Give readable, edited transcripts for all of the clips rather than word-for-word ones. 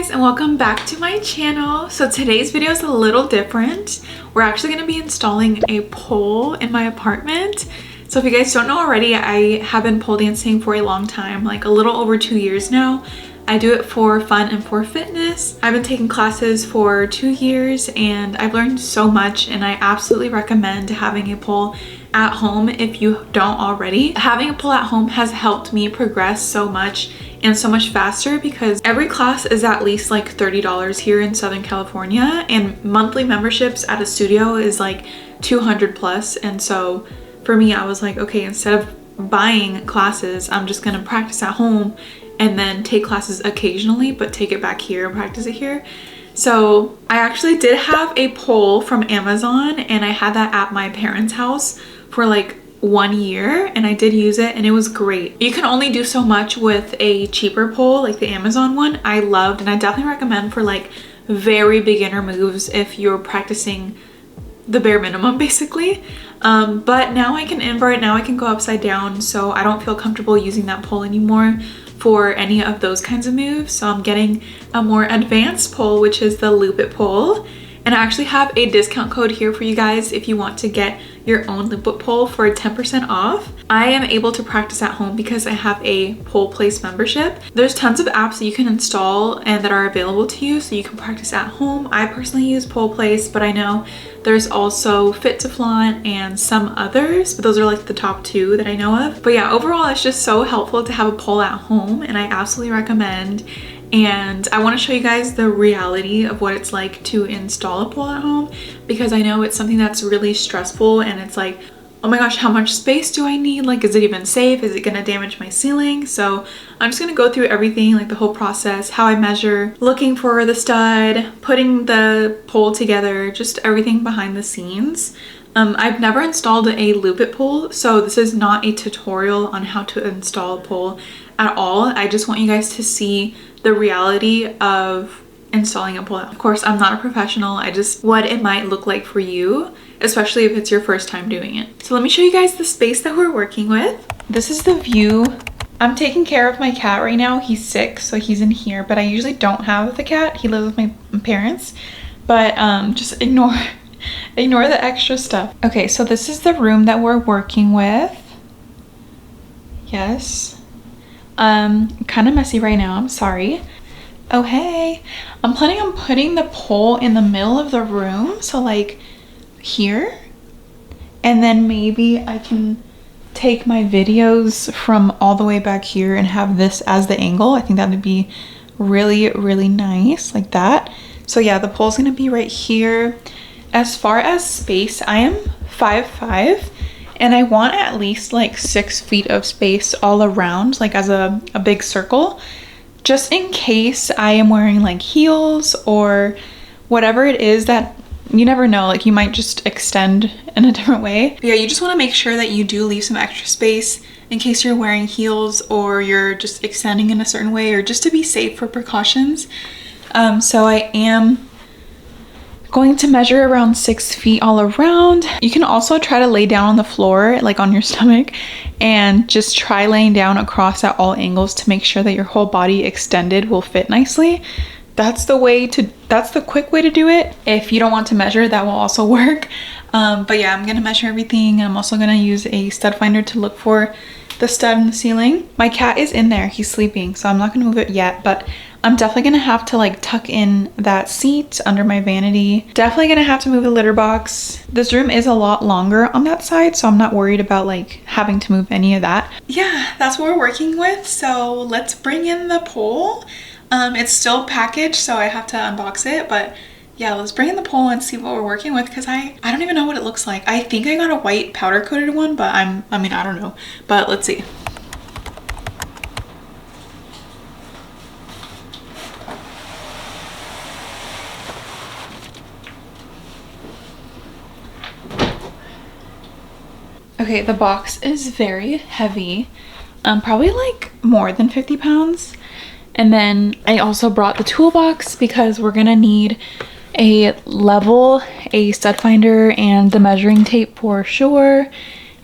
guys, and welcome back to my channel. So today's video is a little different. We're actually going to be installing a pole in my apartment. So if you guys don't know already, I have been pole dancing for a long time, like a little over 2 years now. I do it for fun and for fitness. I've been taking classes for 2 years and I've learned so much, and I absolutely recommend having a pole at home if you don't already. Having a pole at home has helped me progress so much and so much faster because every class is at least like $30 here in Southern California, and monthly memberships at a studio is like 200 plus. And so for me, I was like, okay, instead of buying classes, I'm just gonna practice at home and then take classes occasionally, but take it back here and practice it here. So I actually did have a pole from Amazon, and I had that at my parents' house for like 1 year, and I did use it and it was great. You can only do so much with a cheaper pole like the Amazon one. I loved, and I definitely recommend for like very beginner moves if you're practicing the bare minimum basically. But now I can invert, now I can go upside down, so I don't feel comfortable using that pole anymore for any of those kinds of moves. So I'm getting a more advanced pole, which is the Lupit pole. And I actually have a discount code here for you guys if you want to get your own Lupit pole for 10% off. I am able to practice at home because I have a pole place membership. There's tons of apps that you can install and that are available to you so you can practice at home. I personally use Pole Place, but I know there's also Fit to Flaunt and some others, but those are like the top two that I know of. But yeah, overall it's just so helpful to have a pole at home, and I absolutely recommend. And I want to show you guys the reality of what it's like to install a pole at home, because I know it's something that's really stressful, and it's like, oh my gosh, how much space do I need? Like, is it even safe? Is it gonna damage my ceiling? So I'm just gonna go through everything, like the whole process, how I measure, looking for the stud, putting the pole together, just everything behind the scenes. I've never installed a Lupit pole, so this is not a tutorial on how to install a pole at all. I just want you guys to see the reality of installing a pole. Of course, I'm not a professional. I just what it might look like for you, especially if it's your first time doing it. So let me show you guys the space that we're working with. This is the view. I'm taking care of my cat right now. He's sick, so he's in here, but I usually don't have the cat. He lives with my parents, but just ignore the extra stuff. Okay, so this is the room that we're working with. Yes. Kind of messy right now, I'm sorry. Oh hey, I'm planning on putting the pole in the middle of the room, so like here, and then maybe I can take my videos from all the way back here and have this as the angle. I think that would be really nice, like that. So yeah, the pole's gonna be right here. As far as space, I am 5'5", and I want at least like 6 feet of space all around, like as a big circle, just in case I am wearing like heels or whatever it is that you never know, like you might just extend in a different way. But yeah, you just want to make sure that you do leave some extra space in case you're wearing heels or you're just extending in a certain way, or just to be safe for precautions. So I am going to measure around 6 feet all around. You can also try to lay down on the floor, like on your stomach, and just try laying down across at all angles to make sure that your whole body extended will fit nicely. That's the quick way to do it. If you don't want to measure, that will also work. But yeah, I'm gonna measure everything. I'm also gonna use a stud finder to look for the stud in the ceiling. My cat is in there, he's sleeping, so I'm not gonna move it yet, but I'm definitely gonna have to like tuck in that seat under my vanity. Definitely gonna have to move the litter box. This room is a lot longer on that side, so I'm not worried about like having to move any of that. Yeah, that's what we're working with. So let's bring in the pole. It's still packaged, so I have to unbox it, but yeah, let's bring in the pole and see what we're working with, because I don't even know what it looks like. I think I got a white powder coated one, but I mean, I don't know, but let's see. Okay, the box is very heavy, probably like more than 50 pounds. And then I also brought the toolbox because we're gonna need a level, a stud finder, and the measuring tape for sure.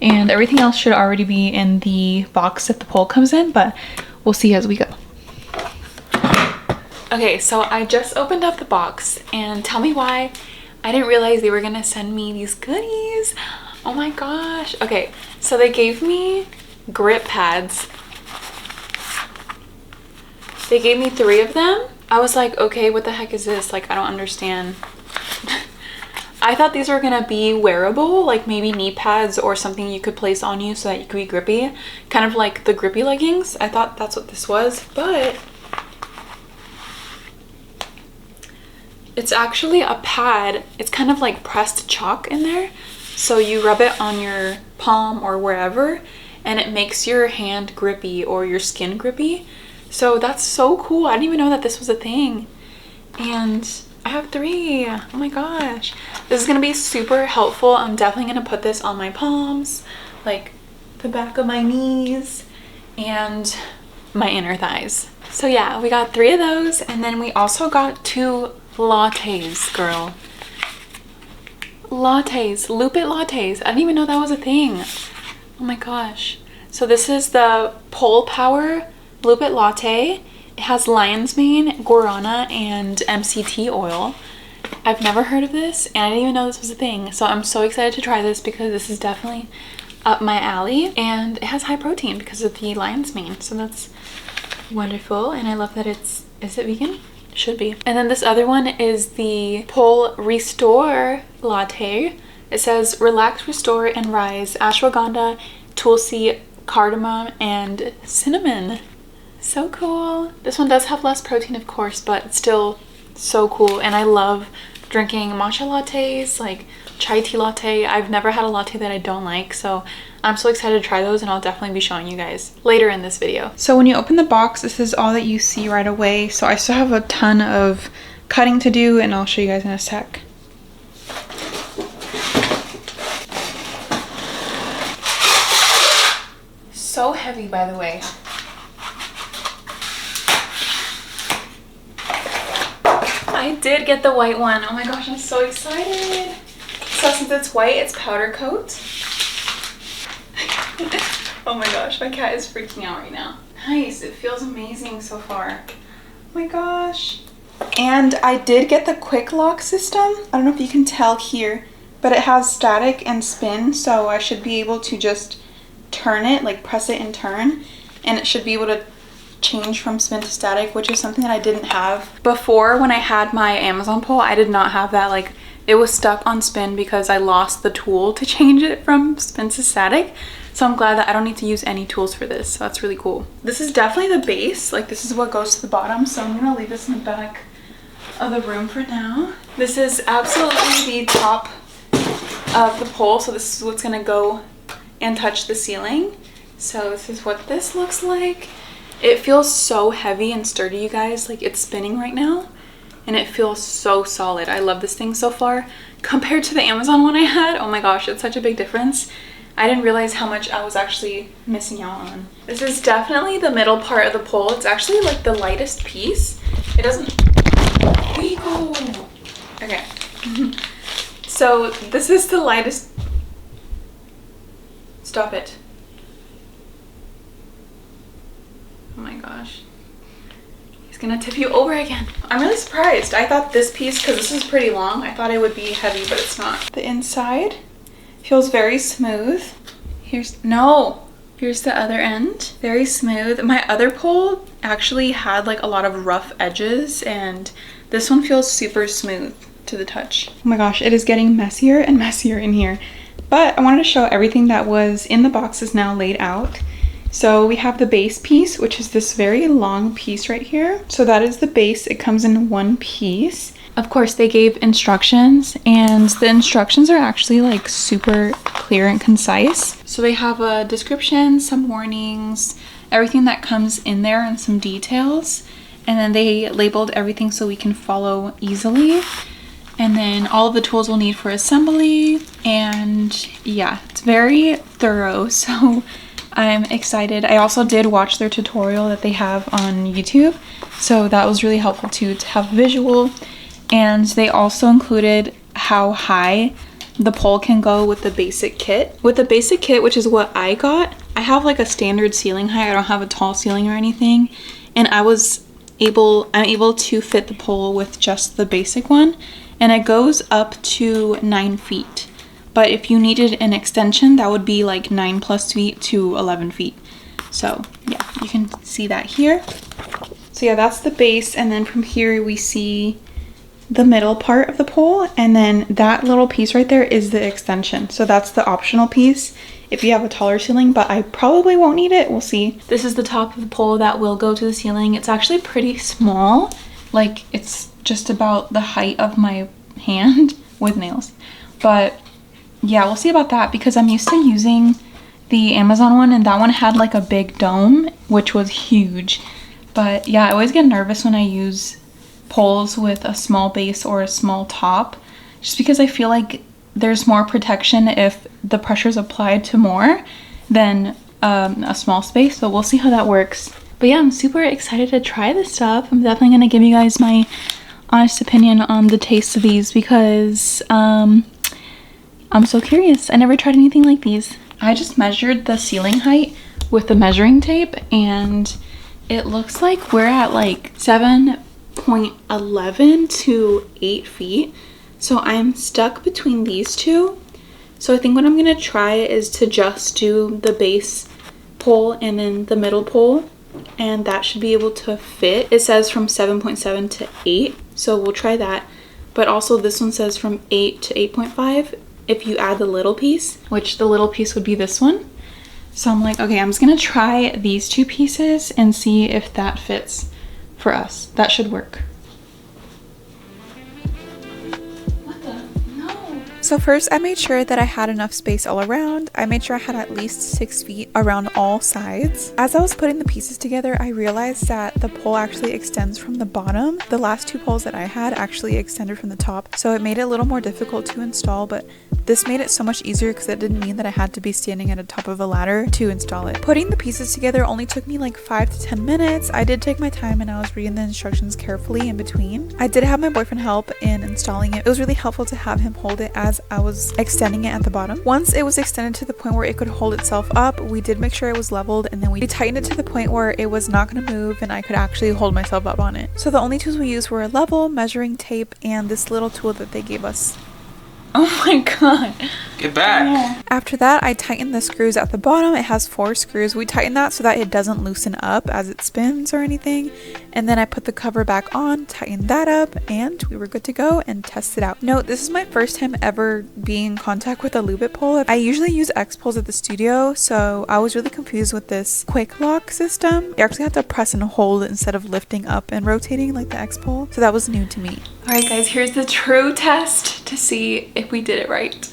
And everything else should already be in the box that the pole comes in, but we'll see as we go. Okay, so I just opened up the box and tell me why I didn't realize they were gonna send me these goodies. Oh my gosh. Okay, so they gave me grip pads. They gave me 3 of them. I was like, okay, what the heck is this? Like, I don't understand. I thought these were gonna be wearable, like maybe knee pads or something you could place on you so that you could be grippy. Kind of like the grippy leggings. I thought that's what this was, but it's actually a pad. It's kind of like pressed chalk in there. So you rub it on your palm or wherever, and it makes your hand grippy or your skin grippy. So that's so cool. I didn't even know that this was a thing. And I have 3. Oh my gosh. This is gonna be super helpful. I'm definitely gonna put this on my palms, like the back of my knees and my inner thighs. So yeah, we got 3 of those, and then we also got 2 lattes, girl. Lattes, Lupit lattes. I didn't even know that was a thing. Oh my gosh. So this is the Polewear Lupit latte. It has lion's mane, guarana, and MCT oil. I've never heard of this, and I didn't even know this was a thing. So I'm so excited to try this because this is definitely up my alley, and it has high protein because of the lion's mane. So that's wonderful, and I love that is it vegan? Should be. And then this other one is the Pole Restore latte. It says relax, restore, and rise, ashwagandha, tulsi, cardamom, and cinnamon. So cool. This one does have less protein, of course, but it's still so cool. And I love drinking matcha lattes, like chai tea latte. I've never had a latte that I don't like, so I'm so excited to try those, and I'll definitely be showing you guys later in this video. So when you open the box, this is all that you see right away. So I still have a ton of cutting to do, and I'll show you guys in a sec. So heavy, by the way. I did get the white one. Oh my gosh, I'm so excited. So since it's white, it's powder coat. Oh my gosh, my cat is freaking out right now. Nice, it feels amazing so far. Oh my gosh. And I did get the quick lock system. I don't know if you can tell here, but it has static and spin, so I should be able to just turn it, like press it and turn, and it should be able to change from spin to static, which is something that I didn't have before. When I had my Amazon pole, I did not have that. Like, it was stuck on spin because I lost the tool to change it from spin to static. So I'm glad that I don't need to use any tools for this. So that's really cool. This is definitely the base. Like, this is what goes to the bottom. So I'm gonna leave this in the back of the room for now. This is absolutely the top of the pole. So this is what's gonna go and touch the ceiling. So this is what this looks like. It feels so heavy and sturdy, you guys. Like, it's spinning right now and it feels so solid. I love this thing so far compared to the Amazon one I had. Oh my gosh, it's such a big difference. I didn't realize how much I was actually missing out on. This is definitely the middle part of the pole. It's actually like the lightest piece. It doesn't, there you go. Okay. So this is the lightest, stop it. Oh my gosh. He's gonna tip you over again. I'm really surprised. I thought this piece, because this is pretty long, I thought it would be heavy, but it's not. The inside feels very smooth. Here's the other end. Very smooth. My other pole actually had like a lot of rough edges, and this one feels super smooth to the touch. Oh my gosh, it is getting messier and messier in here. But I wanted to show everything that was in the box is now laid out. So we have the base piece, which is this very long piece right here. So that is the base. It comes in one piece. Of course, they gave instructions, and the instructions are actually like super clear and concise. So they have a description, some warnings, everything that comes in there, and some details. And then they labeled everything so we can follow easily. And then all of the tools we'll need for assembly. And yeah, it's very thorough. So I'm excited. I also did watch their tutorial that they have on YouTube, so that was really helpful too, to have visual. And they also included how high the pole can go with the basic kit. With the basic kit, which is what I got, I have like a standard ceiling height. I don't have a tall ceiling or anything, and I was I'm able to fit the pole with just the basic one, and it goes up to 9 feet. But if you needed an extension, that would be like 9+ feet to 11 feet. So yeah, you can see that here. So yeah, that's the base, and then from here we see the middle part of the pole, and then that little piece right there is the extension. So that's the optional piece if you have a taller ceiling, but I probably won't need it. We'll see. This is the top of the pole that will go to the ceiling. It's actually pretty small. Like, it's just about the height of my hand with nails. But yeah, we'll see about that because I'm used to using the Amazon one, and that one had like a big dome, which was huge. But yeah, I always get nervous when I use poles with a small base or a small top, just because I feel like there's more protection if the pressure is applied to more than a small space. So we'll see how that works. But yeah, I'm super excited to try this stuff. I'm definitely gonna give you guys my honest opinion on the taste of these because I'm so curious. I never tried anything like these. I just measured the ceiling height with the measuring tape, and it looks like we're at like 7.11 to 8 feet. So I'm stuck between these two. So I think what I'm gonna try is to just do the base pole and then the middle pole, and that should be able to fit. It says from 7.7 to 8, so we'll try that. But also this one says from 8 to 8.5 if you add the little piece, which the little piece would be this one. So I'm like, okay, I'm just gonna try these two pieces and see if that fits for us. That should work. So first I made sure that I had enough space all around. I made sure I had at least 6 feet around all sides. As I was putting the pieces together, I realized that the pole actually extends from the bottom. The last two poles that I had actually extended from the top, so it made it a little more difficult to install, but this made it so much easier because it didn't mean that I had to be standing at the top of a ladder to install it. Putting the pieces together only took me like 5 to 10 minutes. I did take my time and I was reading the instructions carefully in between. I did have my boyfriend help in installing it. It was really helpful to have him hold it as I was extending it at the bottom. Once it was extended to the point where it could hold itself up, we did make sure it was leveled, and then we tightened it to the point where it was not going to move and I could actually hold myself up on it. So the only tools we used were a level, measuring tape, and this little tool that they gave us. Oh my god. Get back. Yeah. After that, I tightened the screws at the bottom. It has 4 screws. We tightened that so that it doesn't loosen up as it spins or anything. And then I put the cover back on, tightened that up, and we were good to go and test it out. Note, this is my first time ever being in contact with a Lupit pole. I usually use X poles at the studio, so I was really confused with this quick lock system. You actually have to press and hold instead of lifting up and rotating like the X pole. So that was new to me. Alright guys, here's the true test to see if we did it right.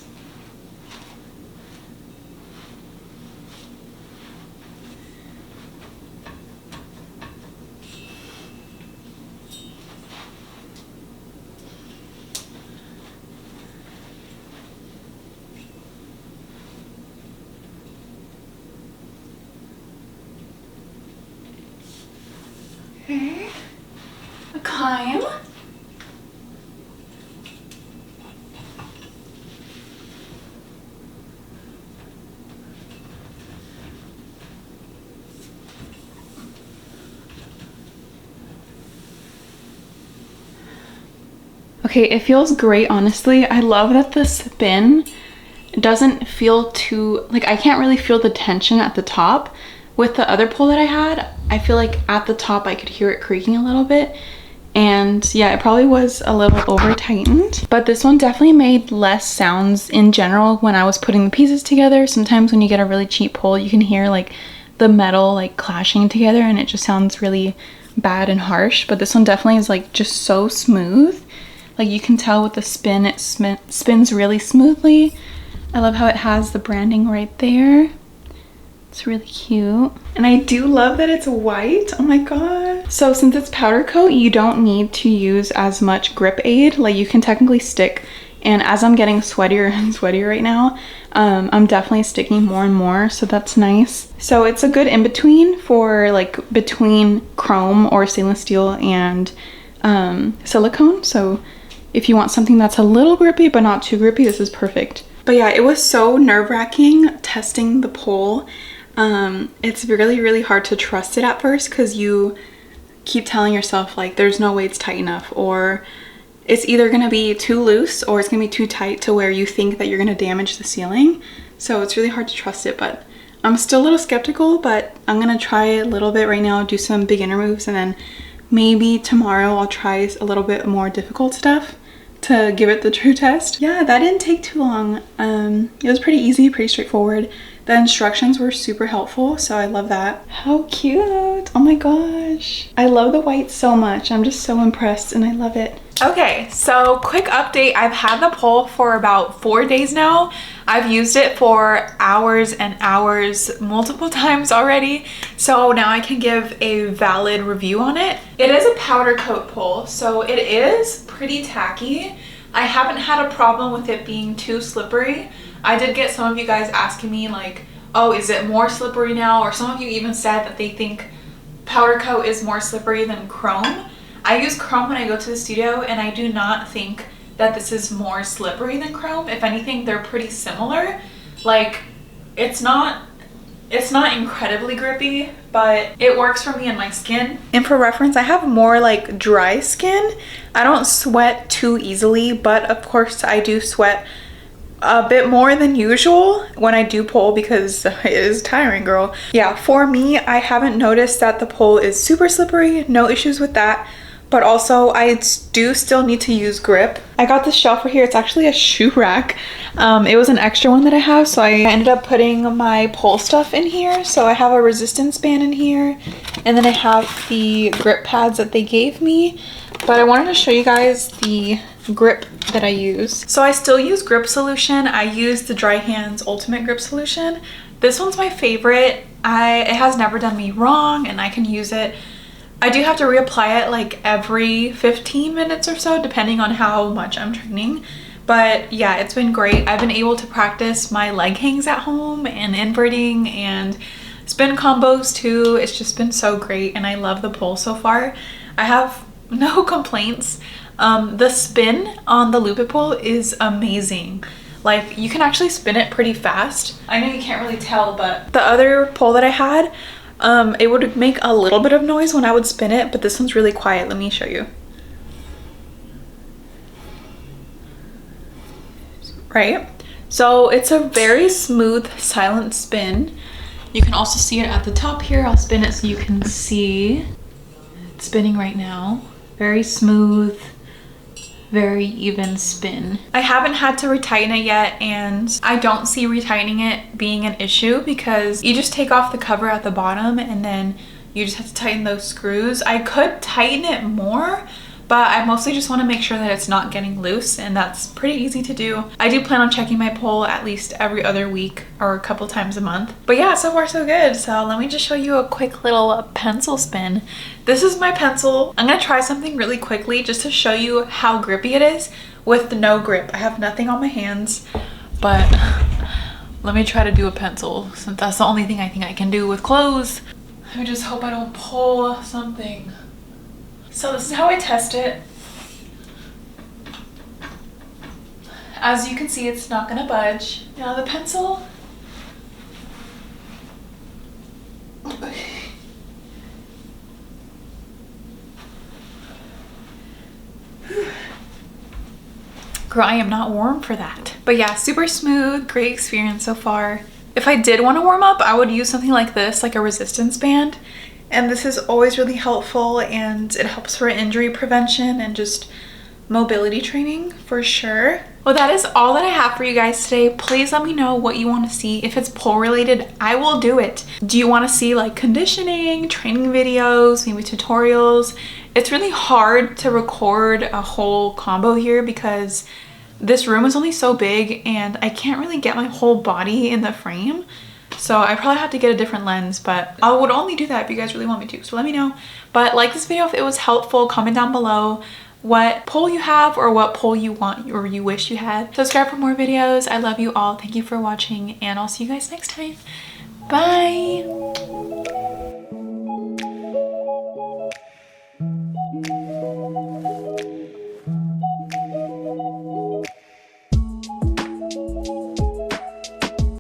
Okay, a climb. Okay, it feels great, honestly. I love that the spin doesn't feel too, like, I can't really feel the tension at the top. With the other pole that I had, I feel like at the top I could hear it creaking a little bit. And yeah, it probably was a little over tightened, but this one definitely made less sounds in general when I was putting the pieces together. Sometimes when you get a really cheap pole, you can hear like the metal like clashing together and it just sounds really bad and harsh. But this one definitely is like just so smooth. Like you can tell with the spin, it spins really smoothly. I love how it has the branding right there. It's really cute. And I do love that it's white. Oh my god. So since it's powder coat, you don't need to use as much grip aid. Like you can technically stick, and as I'm getting sweatier and sweatier right now, I'm definitely sticking more and more, so that's nice. So it's a good in-between for like between chrome or stainless steel and silicone. So if you want something that's a little grippy but not too grippy, this is perfect. But yeah, it was so nerve-wracking testing the pole. It's really hard to trust it at first because you keep telling yourself like there's no way it's tight enough, or it's either gonna be too loose or it's gonna be too tight to where you think that you're gonna damage the ceiling. So it's really hard to trust it, but I'm still a little skeptical, but I'm gonna try a little bit right now, do some beginner moves, and then maybe tomorrow I'll try a little bit more difficult stuff to give it the true test. Yeah, that didn't take too long. It was pretty easy, pretty straightforward. The instructions were super helpful, so I love that. How cute! Oh my gosh. I love the white so much. I'm just so impressed and I love it. Okay, so quick update. I've had the pole for about 4 days now. I've used it for hours and hours, multiple times already. So now I can give a valid review on it. It is a powder coat pole, so it is pretty tacky. I haven't had a problem with it being too slippery. I did get some of you guys asking me like, oh, is it more slippery now? Or some of you even said that they think powder coat is more slippery than chrome. I use chrome when I go to the studio, and I do not think that this is more slippery than chrome. If anything, they're pretty similar. Like, it's not incredibly grippy, but it works for me and my skin. And for reference, I have more like dry skin. I don't sweat too easily, but of course I do sweat a bit more than usual when I do pole because it is tiring, girl. Yeah, for me, I haven't noticed that the pole is super slippery. No issues with that. But also I do still need to use grip. I got this shelf right here. It's actually a shoe rack. It was an extra one that I have, so I ended up putting my pole stuff in here. So I have a resistance band in here, and then I have the grip pads that they gave me. But I wanted to show you guys the grip that I use. So I still use grip solution. I use the Dry Hands Ultimate Grip Solution. This one's my favorite. It has never done me wrong, and I can use it. I do have to reapply it like every 15 minutes or so, depending on how much I'm training. But yeah, it's been great. I've been able to practice my leg hangs at home and inverting and spin combos too. It's just been so great, and I love the pole so far. I have no complaints. The spin on the Lupit pole is amazing. Like, you can actually spin it pretty fast. I know you can't really tell, but the other pole that I had, it would make a little bit of noise when I would spin it, but this one's really quiet. Let me show you. Right? So it's a very smooth, silent spin. You can also see it at the top here. I'll spin it so you can see. It's spinning right now. Very smooth, very even spin. I haven't had to retighten it yet, and I don't see retightening it being an issue because you just take off the cover at the bottom and then you just have to tighten those screws. I could tighten it more, but I mostly just want to make sure that it's not getting loose, and that's pretty easy to do. I do plan on checking my pole at least every other week or a couple times a month. But yeah, so far so good. So let me just show you a quick little pencil spin. This is my pencil. I'm gonna try something really quickly just to show you how grippy it is with no grip. I have nothing on my hands, but let me try to do a pencil since that's the only thing I think I can do with clothes. I just hope I don't pull something. So this is how I test it. As you can see, it's not gonna budge. Now the pencil. Girl, I am not warm for that. But yeah, super smooth, great experience so far. If I did want to warm up, I would use something like this, like a resistance band. And this is always really helpful, and it helps for injury prevention and just mobility training for sure. Well, that is all that I have for you guys today. Please let me know what you want to see. If it's pole related, I will do it. Do you want to see like conditioning, training videos, maybe tutorials? It's really hard to record a whole combo here because this room is only so big and I can't really get my whole body in the frame. So I probably have to get a different lens, but I would only do that if you guys really want me to. So let me know. But like this video if it was helpful. Comment down below what pole you have or what pole you want or you wish you had. Subscribe for more videos. I love you all. Thank you for watching, and I'll see you guys next time. Bye.